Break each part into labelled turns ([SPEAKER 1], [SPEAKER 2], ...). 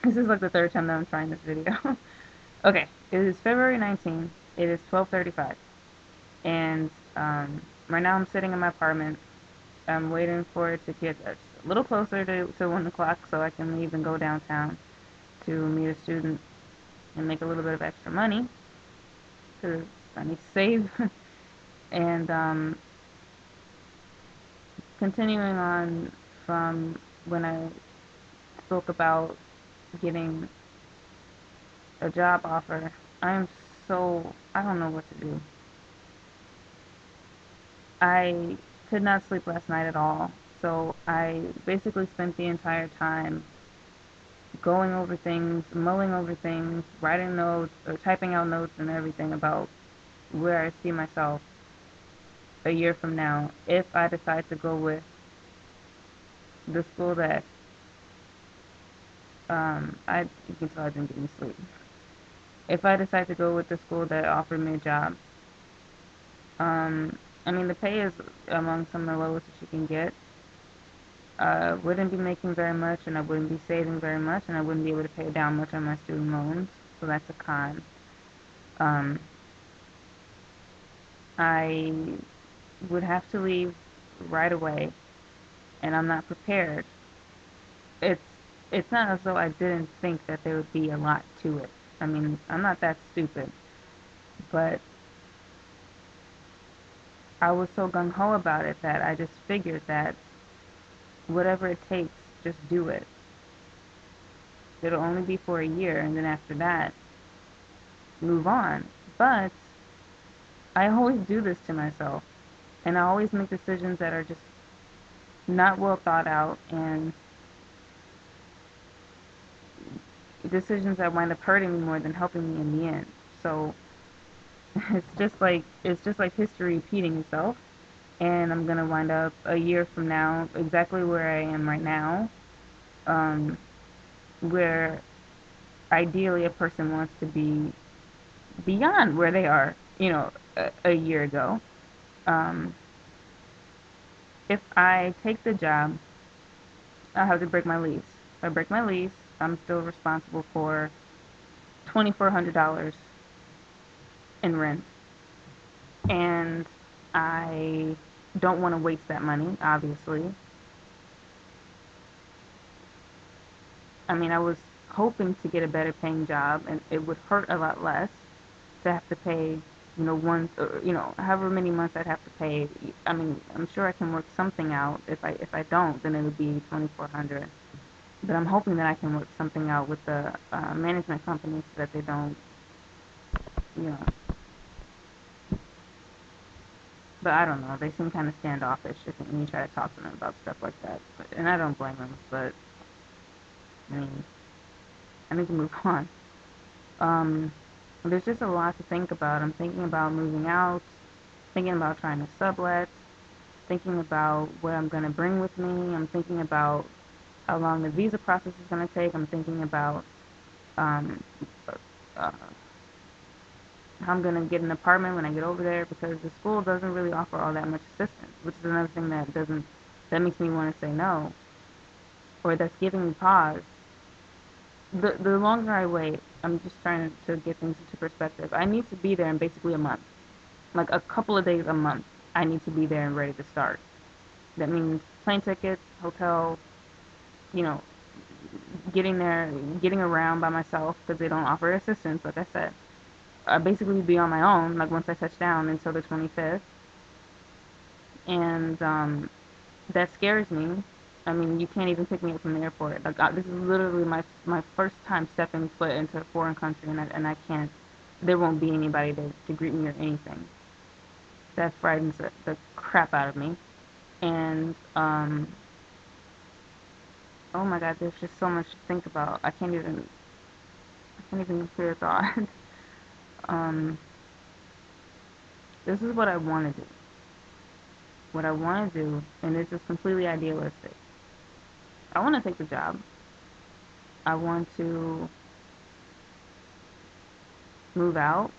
[SPEAKER 1] This is like the third time that I'm trying this video. Okay, it is February 19th. It is 12:35, and right now I'm sitting in my apartment. I'm waiting for it to get a little closer to 1 o'clock so I can leave and go downtown to meet a student and make a little bit of extra money because I need to save. And continuing on from when I spoke about getting a job offer, I don't know what to do. I could not sleep last night at all. So I basically spent the entire time going over things, mulling over things, writing notes or typing out notes and everything about where I see myself a year from now if I decide to go with the school that I you can tell I didn't get any sleep. If I decide to go with the school that offered me a job, I mean the pay is among some of the lowest that you can get. Wouldn't be making very much, and I wouldn't be saving very much, and I wouldn't be able to pay down much on my student loans. So that's a con. Um, I would have to leave right away, and I'm not prepared. It's it's not as though I didn't think that there would be a lot to it. I mean, I'm not that stupid, but I was so gung ho about it that I just figured that whatever it takes, just do it. It'll only be for a year, and then after that, move on. But I always do this to myself, and I always make decisions that are just not well thought out and decisions that wind up hurting me more than helping me in the end. So it's just like history repeating itself, and I'm gonna wind up a year from now exactly where I am right now, um, where ideally a person wants to be beyond where they are, a year ago. Um, if I take the job, I have to break my lease. If I break my lease, I'm still responsible for $2,400 in rent, and I don't want to waste that money. Obviously, I mean, I was hoping to get a better paying job, and it would hurt a lot less to have to pay, however many months I'd have to pay. I mean, I'm sure I can work something out. If I don't, then it would be 2,400. But I'm hoping that I can work something out with the management company so that they don't, you know. But I don't know. They seem kind of standoffish when you try to talk to them about stuff like that. And I don't blame them. But I mean, I need to move on. Um, there's just a lot to think about. I'm thinking about moving out, thinking about trying to sublet, thinking about what I'm going to bring with me. I'm thinking about how long the visa process is going to take. I'm thinking about um, uh, how I'm going to get an apartment when I get over there because the school doesn't really offer all that much assistance, which is another thing that makes me want to say no, or that's giving me pause. The longer I wait, I'm just trying to get things into perspective. I need to be there in basically a month, like a couple of days a month. I need to be there and ready to start. That means plane tickets, hotel, you know, getting there, getting around by myself because they don't offer assistance. Like I said, I basically be on my own. Like once I touch down until the 25th, and that scares me. I mean, you can't even pick me up from the airport. Like this is literally my first time stepping foot into a foreign country, and I can't. There won't be anybody to greet me or anything. That frightens the crap out of me. And oh my God, there's just so much to think about. I can't even clear a thought. um, this is what I want to do. What I want to do, and this is completely idealistic. I want to take the job. I want to move out,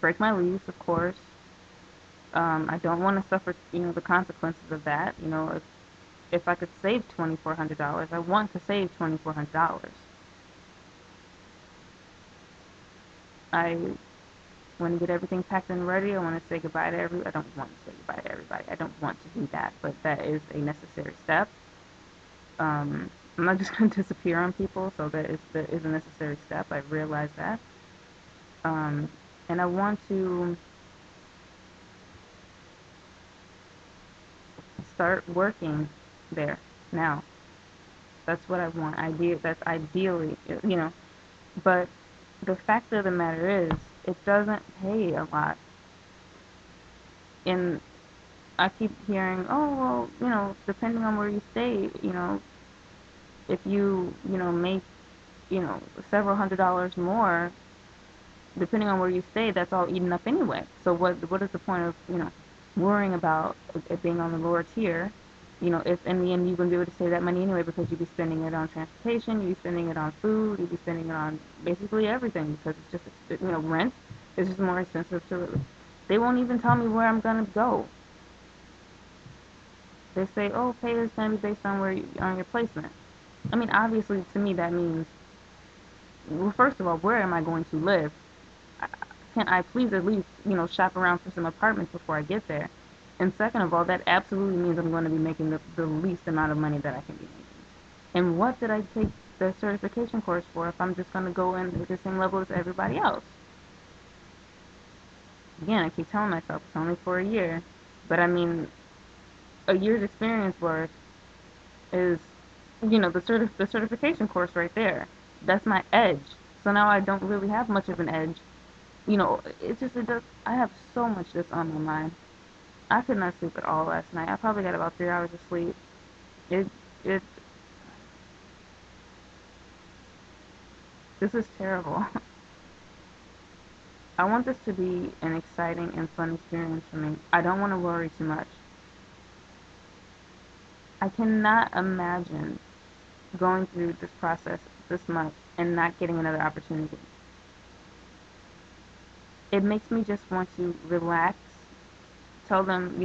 [SPEAKER 1] break my lease, of course. I don't want to suffer, the consequences of that. if I could save $2,400, I want to save $2,400. I want to get everything packed and ready. I want to say goodbye to I don't want to say goodbye to everybody. I don't want to do that, but that is a necessary step. I'm not just going to disappear on people, so that is a necessary step. I realize that. Um, and I want to start working there now. That's what I want. That's ideally, But the fact of the matter is, it doesn't pay a lot. And I keep hearing, oh, well, depending on where you stay, if you make, several $100s more, depending on where you stay, that's all eaten up anyway. So what is the point of, worrying about it being on the lower tier? If in the end you wouldn't be able to save that money anyway because you'd be spending it on transportation, you'd be spending it on food, you'd be spending it on basically everything because it's just, rent is just more expensive to live. They won't even tell me where I'm gonna go. They say, oh, pay is gonna be based on on your placement. I mean, obviously to me that means, well, first of all, where am I going to live? Can I please at least, shop around for some apartments before I get there? And second of all, that absolutely means I'm going to be making the least amount of money that I can be making. And what did I take the certification course for if I'm just going to go in at the same level as everybody else? Again, I keep telling myself it's only for a year. But I mean, a year's experience worth is, the certification course right there. That's my edge. So now I don't really have much of an edge. It does. I have so much that's on my mind. I could not sleep at all last night. I probably got about 3 hours of sleep. It, it, this is terrible. I want this to be an exciting and fun experience for me. I don't want to worry too much. I cannot imagine going through this process this much and not getting another opportunity. It makes me just want to relax, tell them,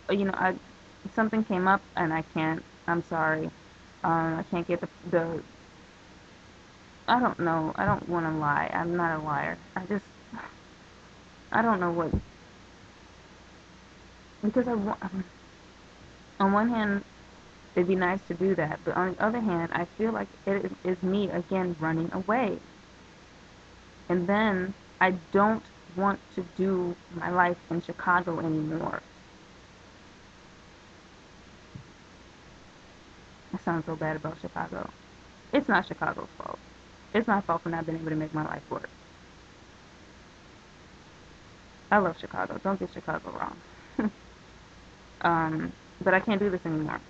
[SPEAKER 1] I something came up and I can't. I'm sorry. I can't get the. I don't know. I don't want to lie. I'm not a liar. I don't know what, because on one hand, it'd be nice to do that, but on the other hand, I feel like it is me again running away. And then I don't want to do my life in Chicago anymore. I sound so bad about Chicago. It's not Chicago's fault. It's my fault for not being able to make my life work. I love Chicago. Don't get Chicago wrong. But I can't do this anymore.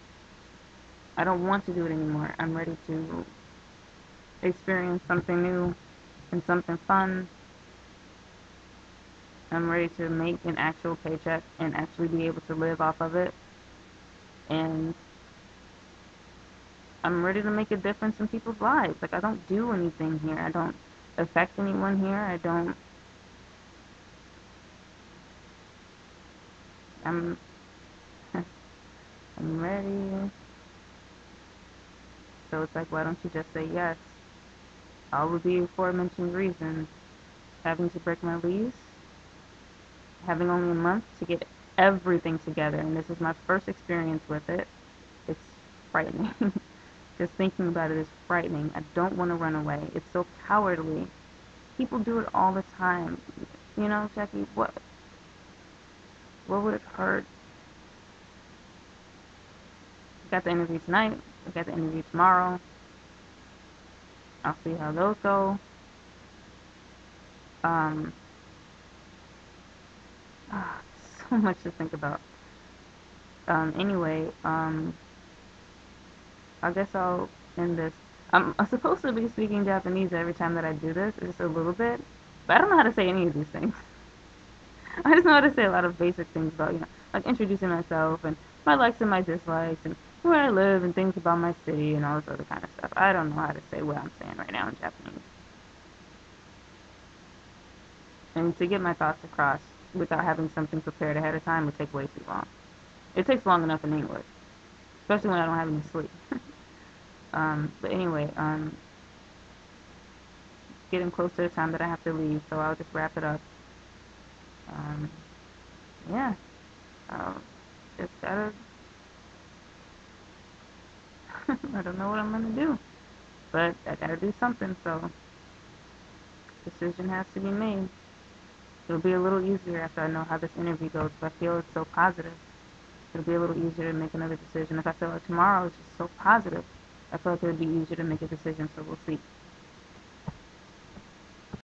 [SPEAKER 1] I don't want to do it anymore. I'm ready to experience something new and something fun. I'm ready to make an actual paycheck and actually be able to live off of it. And I'm ready to make a difference in people's lives. Like, I don't do anything here. I don't affect anyone here. I'm, I'm ready. So it's like, why don't you just say yes? All of the aforementioned reasons. Having to break my lease, having only a month to get everything together, and this is my first experience with it. It's frightening. Just thinking about it is frightening. I don't want to run away. It's so cowardly. People do it all the time. Jackie, what would it hurt? I got the interview tonight. I got the interview tomorrow. I'll see how those go. Um, so much to think about. Anyway, I guess I'll end this. I'm supposed to be speaking Japanese every time that I do this, just a little bit, but I don't know how to say any of these things. I just know how to say a lot of basic things about, like introducing myself and my likes and my dislikes and where I live and things about my city and all this other kind of stuff. I don't know how to say what I'm saying right now in Japanese. And to get my thoughts across without having something prepared ahead of time would take way too long. It takes long enough in English. especially when I don't have any sleep. But anyway, getting close to the time that I have to leave, so I'll just wrap it up. Um, yeah, I'll just gotta. I don't know what I'm gonna do, but I gotta do something. So decision has to be made. It'll be a little easier after I know how this interview goes. If I feel it's so positive, it'll be a little easier to make another decision. If I feel like tomorrow is just so positive, I feel like it would be easier to make a decision. So we'll see.